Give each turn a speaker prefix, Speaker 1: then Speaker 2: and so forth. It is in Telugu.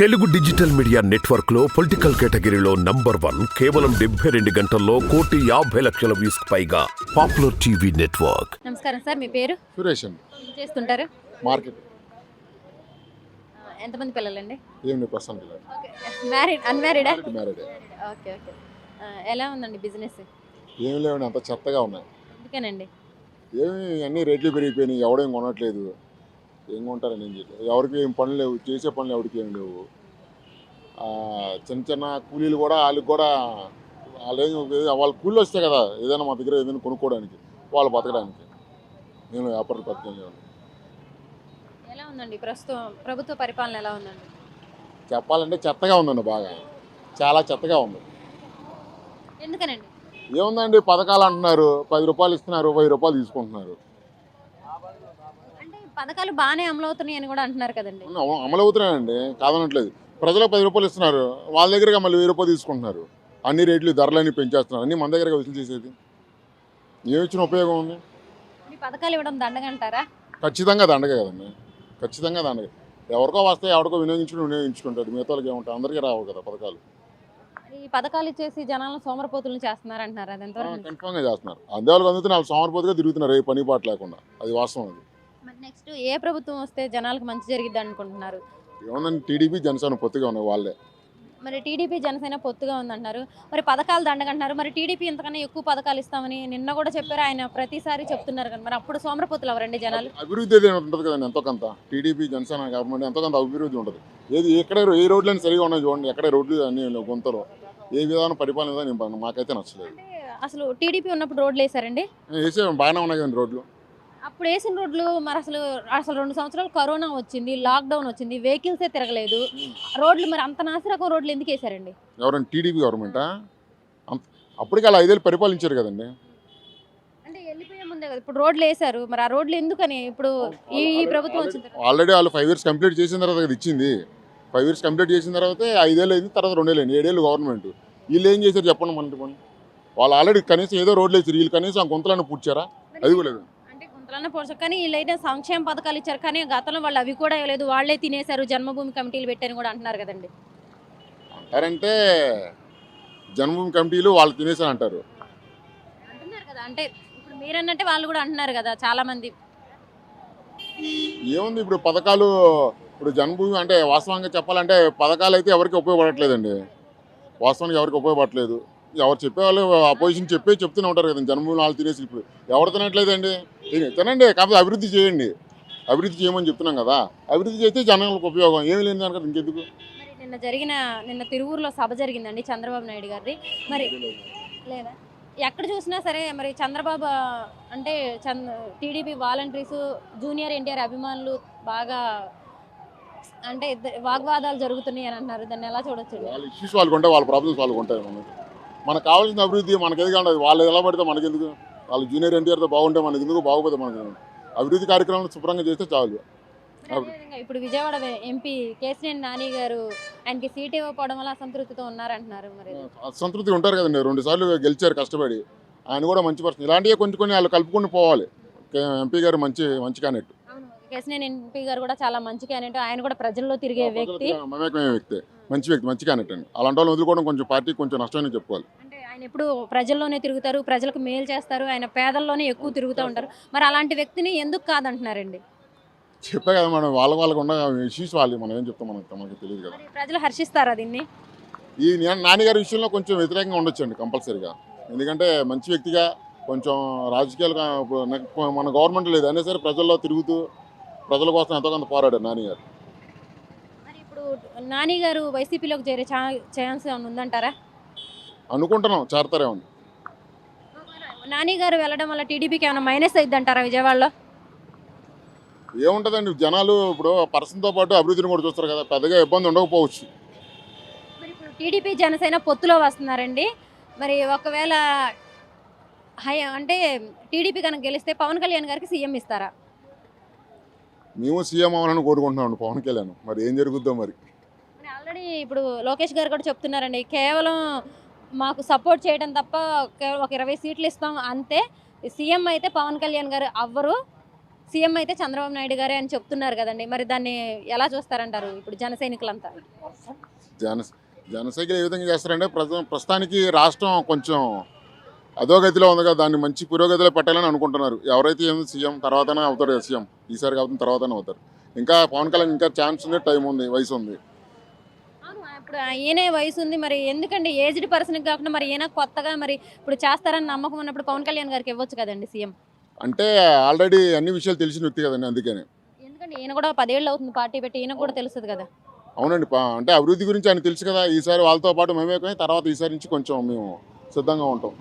Speaker 1: తెలుగు డిజిటల్ మీడియా నెట్వర్క్ లో పొలిటికల్ కేటగిరీలో నంబర్ 1 కేవలం 72 గంటల్లో 1,50,00,000 వ్యూస్ పైగా పాపులర్ టీవీ నెట్వర్క్.
Speaker 2: నమస్కారం సార్, మీ పేరు?
Speaker 3: సురేష్ అండి.
Speaker 2: ఏం చేస్తుంటారు?
Speaker 3: మార్కెట్.
Speaker 2: ఎంతమంది పిల్లలండి?
Speaker 3: ఏమి ప్రస్తుతానికి లేదు.
Speaker 2: ఓకే. మ్యారీడ్ అన్మ్యారీడా?
Speaker 3: మ్యారీడ్.
Speaker 2: Okay okay. ఎలా ఉందండి బిజినెస్?
Speaker 3: ఏమి లేవండి, అంత చెత్తగా ఉన్నాయి.
Speaker 2: ఎందుకనండి?
Speaker 3: ఏమి అన్ని రేట్లు పెరిగిపోయినాయి, ఎవడేం కొనట్లేదు. ఏం కొంటారని ఏం చేయలేదు, ఎవరికి ఏం పనులు లేవు, చేసే పనులు ఎవరికి ఏం లేవు. చిన్న చిన్న కూలీలు కూడా వాళ్ళకి కూడా వాళ్ళ కూలీలు వస్తాయి కదా, ఏదైనా మా దగ్గర ఏదైనా కొనుక్కోవడానికి, వాళ్ళు బతకడానికి. నేను వ్యాపారం బతకలేను.
Speaker 2: ఎలా ఉందండి ప్రస్తుతం ప్రభుత్వ పరిపాలన ఎలా ఉందండి?
Speaker 3: చెప్పాలంటే చెత్తగా ఉందండి, బాగా చాలా చెత్తగా ఉంది.
Speaker 2: ఎందుకనండి?
Speaker 3: ఏముందండి, పథకాలు అంటున్నారు, 10 రూపాయలు ఇస్తున్నారు, 10 రూపాయలు తీసుకుంటున్నారు.
Speaker 2: అంటే పథకాలు బాగానే అమలు అవుతున్నాయి అని కూడా అంటున్నారు కదండి.
Speaker 3: అమలు అవుతున్నాయండి, కాదనట్లేదు. ప్రజలకు 10 రూపాయలు ఇస్తున్నారు, వాళ్ళ దగ్గరగా మళ్ళీ 1000 రూపాయలు తీసుకుంటున్నారు. అన్ని రేట్లు ధరలన్నీ పెంచేస్తున్నారు, అన్నీ మన దగ్గరగా వసూలు చేసేది. ఏమిచ్చిన ఉపయోగం ఉంది?
Speaker 2: ఈ పథకాలు ఇవ్వడం దండగంటారా?
Speaker 3: ఖచ్చితంగా దండగే కదండి, ఖచ్చితంగా దండగే. ఎవరికో వస్తాయి, ఎవరికో వినియోగించుకుంటారు, మిగతా వాళ్ళకి ఏముంటాయి, అందరికీ రావు కదా పథకాలు.
Speaker 2: ఈ పథకాలు ఇచ్చేసి జనాలను సోమరపోతులను చేస్తున్నారు అంటున్నారు, అది ఎంతవరకు?
Speaker 3: కన్ఫామ్గా చేస్తున్నారు. అందే వాళ్ళకి అందుతున్న వాళ్ళు సోమరిపోతుగా తిరుగుతున్నారు, ఏ పని పాట లేకుండా. అది వాస్తవం. అది
Speaker 2: మరి నెక్స్ట్ ఏ ప్రభుత్వం వస్తే జనాలకు మంచి జరిగిద్ది అనుకుంటున్నారు?
Speaker 3: ఏమన్నా టీడీపీ జనసేన పొత్తుగా ఉన్నాయి వాళ్ళే.
Speaker 2: మరి టీడీపీ జనసేన పొత్తుగా ఉందంటున్నారు, మరి పథకాలు దండగంటున్నారు. మరి టీడీపీ ఇంతకన్నా ఎక్కువ పథకాలు ఇస్తామని నిన్న కూడా చెప్పారు, ఆయన ప్రతిసారి చెప్తున్నారు కదా, మరి అప్పుడు సోమరపోతులు ఎవరండి జనాలు?
Speaker 3: అభివృద్ధి ఏదైనా ఉంటుంది కదండి, ఎంతో కొంత. టీడీపీ జనసేన గవర్నమెంట్ ఎంతో కొంత అభివృద్ధి ఉంటుంది. ఎక్కడ ఏ రోడ్లు సరిగా ఉన్నాయి చూడండి, ఎక్కడ రోడ్లు అన్ని గుంతలు, ఏ విధానం పరిపాలన విధానం మాకైతే నచ్చలేదు.
Speaker 2: అంటే అసలు టీడీపీ ఉన్నప్పుడు రోడ్లు వేసారండి?
Speaker 3: వేసే బాగానే ఉన్నాయి కదండి రోడ్లు.
Speaker 2: అప్పుడు వేసిన రోడ్లు మరి అసలు 2 సంవత్సరాలు కరోనా వచ్చింది, లాక్డౌన్ వచ్చింది, వెహికల్సే తిరగలేదు, రోడ్లు మరి అంత నాసిరకం రోడ్లు ఎందుకు వేసారండి?
Speaker 3: ఎవరండి, టీడీపీ గవర్నమెంటా? అప్పటికి అలా 5 ఏళ్ళు పరిపాలించారు కదండి.
Speaker 2: అంటే వెళ్ళిపోయే ముందే కదా ఇప్పుడు రోడ్లు వేసారు, మరి ఆ రోడ్లు ఎందుకని ఇప్పుడు ఈ ప్రభుత్వం వచ్చింది?
Speaker 3: ఆల్రెడీ వాళ్ళు 5 ఇయర్స్ కంప్లీట్ చేసిన తర్వాత కదా ఇచ్చింది. 5 ఇయర్స్ కంప్లీట్ చేసిన తర్వాత 5 ఏళ్ళు అయింది, తర్వాత 2 ఏళ్ళు అయింది, 7 ఏళ్ళు గవర్నమెంట్. వీళ్ళు ఏం చేశారు చెప్పండి మనకి? వాళ్ళు ఆల్రెడీ కనీసం ఏదో రోడ్లు వేసారు, వీళ్ళు కనీసం ఆ గుంతలను పూడ్చారా? అది కూడా లేదు.
Speaker 2: అంటే గుంతలన్న పోడ్చారు, కానీ వీళ్ళైతే సంక్షేమ పథకాలు ఇచ్చారు, కానీ గతంలో వాళ్ళు అవి కూడా ఇవ్వలేదు, వాళ్ళే తినేశారు, జన్మభూమి కమిటీలు పెట్టారని కూడా అంటున్నారు కదండి.
Speaker 3: అంటారంటే జన్మభూమి కమిటీలు వాళ్ళు తినేసారు అంటారు.
Speaker 2: అంటున్నారు కదా, అంటే ఇప్పుడు మీరన్నట్టే వాళ్ళు కూడా అంటున్నారు కదా చాలా మంది.
Speaker 3: ఏముంది ఇప్పుడు పథకాలు, ఇప్పుడు జన్మభూమి అంటే వాస్తవంగా చెప్పాలంటే పథకాలు అయితే ఎవరికి ఉపయోగపడట్లేదండి. వాస్తవానికి ఎవరికి ఉపయోగపడట్లేదు. ఎవరు చెప్పేవాళ్ళు అపోజిషన్ చెప్తూనే ఉంటారు కదా, జన్మభూమి వాళ్ళు తినేసి. ఇప్పుడు ఎవరు తినట్లేదండి, తినండి, కాకపోతే అభివృద్ధి చేయండి. అభివృద్ధి చేయమని చెప్తున్నాం కదా, అభివృద్ధి చేస్తే జనాలకు ఉపయోగం. ఏమి లేని దానికన్నా ఇంకెందుకు?
Speaker 2: మరి నిన్న తిరువూరులో సభ జరిగిందండి చంద్రబాబు నాయుడు గారిది, మరి లేదా ఎక్కడ చూసినా సరే మరి చంద్రబాబు అంటే టీడీపీ వాలంటీర్స్, జూనియర్ ఎన్టీఆర్ అభిమానులు బాగా అంటే వాగ్వాదాలు జరుగుతున్నాయి అని అంటున్నారు, దాన్ని ఎలా చూడొచ్చు?
Speaker 3: వాళ్ళ ఇష్యూస్ వాళ్ళకు ఉంటాయి, వాళ్ళ ప్రాబ్లమ్స్ వాళ్ళకు ఉంటాయి. మనకు కావాల్సిన అభివృద్ధి మనకి ఏది కాదు, వాళ్ళు ఎలా పడితే మనకెందుకు? వాళ్ళు జూనియర్ ఎన్టీఆర్తో బాగుంటే మనకి ఎందుకు, బాగుపోతే మనకి. అభివృద్ధి కార్యక్రమాలు శుభ్రంగా చేస్తే చాలు.
Speaker 2: ఇప్పుడు విజయవాడ ఎంపీ కేసినేని నాని గారు ఆయనకి సీట్ ఇవ్వకపోవడం వల్ల అసంతృప్తితో ఉన్నారంటున్నారు. మరి
Speaker 3: అసంతృప్తి ఉంటారు కదండి, 2 సార్లు గెలిచారు కష్టపడి. ఆయన కూడా మంచి పర్సన్. ఇలాంటివి కొన్ని వాళ్ళు కలుపుకొని పోవాలి. ఎంపీ గారు మంచి క్యాండిడేట్.
Speaker 2: కేసినేని ఎంపీ గారు కూడా చాలా మంచి క్యాండిడేట్, ఆయన కూడా ప్రజల్లో తిరిగే వ్యక్తి,
Speaker 3: మంచి క్యాండిడేట్ అండి. అలాంటి వాళ్ళు వదులుకోవడం కొంచెం పార్టీకి కొంచెం నష్టమని చెప్పుకోవాలి.
Speaker 2: అంటే ఆయన ఎప్పుడు ప్రజల్లోనే తిరుగుతారు, ప్రజలకు మేలు చేస్తారు, ఆయన పేదల్లోనే ఎక్కువ తిరుగుతూ ఉంటారు. మరి అలాంటి వ్యక్తిని ఎందుకు కాదంటున్నారండి?
Speaker 3: చెప్పే కదా, మనం వాళ్ళకు ఉన్న ఇష్యూస్ వాళ్ళు, మనం ఏం చెప్తాం మనకి తెలియదు కదా.
Speaker 2: ప్రజలు హర్షిస్తారా దీన్ని?
Speaker 3: ఈ నాన్నగారి విషయంలో కొంచెం వ్యతిరేకంగా ఉండొచ్చండి కంపల్సరీగా. ఎందుకంటే మంచి వ్యక్తిగా కొంచెం రాజకీయాలుగా మన గవర్నమెంట్ లేదు అయినా సరే ప్రజల్లో తిరుగుతూ ప్రజల కోసం ఎంతో కొంత పోరాడారు నాన్నగారు.
Speaker 2: మరి ఇప్పుడు నాని గారు వైసీపీలోకి చేరే ఛాన్స్ ఏమైనా ఉందంటారా?
Speaker 3: అనుకుంటున్నాం, చేరతారేమో.
Speaker 2: నాని గారు వెళ్ళడం వల్ల టీడీపీకి ఏమైనా మైనస్ అయింది అంటారా విజయవాడలో?
Speaker 3: ఏముంటుందండి, జనాలు ఇప్పుడు పర్సన్తో పాటు అభివృద్ధిని కూడా చూస్తారు కదా, పెద్దగా ఇబ్బంది ఉండకపోవచ్చు.
Speaker 2: మరి ఇప్పుడు టీడీపీ జనసేన పొత్తులో వస్తున్నారండి, మరి ఒకవేళ అంటే టీడీపీ కనుక గెలిస్తే పవన్ కళ్యాణ్ గారికి సీఎం ఇస్తారా?
Speaker 3: మేము సీఎం అవ్వాలని కోరుకుంటున్నాం పవన్ కళ్యాణ్, మరి ఏం జరుగుద్దో మరి.
Speaker 2: ఆల్రెడీ ఇప్పుడు లోకేష్ గారు కూడా చెప్తున్నారండి, కేవలం మాకు సపోర్ట్ చేయడం తప్ప కేవలం ఒక 20 సీట్లు ఇస్తాం అంతే, సీఎం అయితే పవన్ కళ్యాణ్ గారు అవ్వరు, సీఎం అయితే చంద్రబాబు నాయుడు గారే అని చెప్తున్నారు కదండి, మరి దాన్ని ఎలా చూస్తారంటారు ఇప్పుడు జన సైనికులంతా?
Speaker 3: జన జనసైకిల్ ఏ విధంగా చేస్తారంటే ప్రస్తుతానికి రాష్ట్రం కొంచెం అధోగతిలో ఉంది కదా, దాన్ని మంచి పురోగతిలో పెట్టాలని అనుకుంటున్నారు. ఎవరైతే ఏమి సీఎం తర్వాతనే అవుతారు కదా, సీఎం ఈసారి కాకపోతే తర్వాతనే అవుతారు. ఇంకా పవన్ కళ్యాణ్ ఇంకా ఛాన్స్ ఉంది, టైం ఉంది, వయసు ఉంది.
Speaker 2: అవును, ఇప్పుడు ఈయనే వయసు ఉంది, మరి ఎందుకండి ఏజ్డ్ పర్సన్కి కాకుండా మరి ఈయన కొత్తగా మరి ఇప్పుడు చేస్తారని నమ్మకం ఉన్నప్పుడు పవన్ కళ్యాణ్ గారికి ఇవ్వచ్చు కదండి సీఎం?
Speaker 3: అంటే ఆల్రెడీ అన్ని విషయాలు తెలిసిన వ్యక్తి కదండి, అందుకని.
Speaker 2: ఎందుకంటే ఈయన కూడా 10 ఏళ్ళు అవుతుంది పార్టీ పెట్టి, ఈయన కూడా తెలుస్తుంది కదా.
Speaker 3: అవునండి, అంటే అభివృద్ధి గురించి ఆయన తెలుసు కదా. ఈసారి వాళ్ళతో పాటు మేమే కానీ తర్వాత ఈసారి నుంచి కొంచెం మేము సిద్ధంగా ఉంటాం.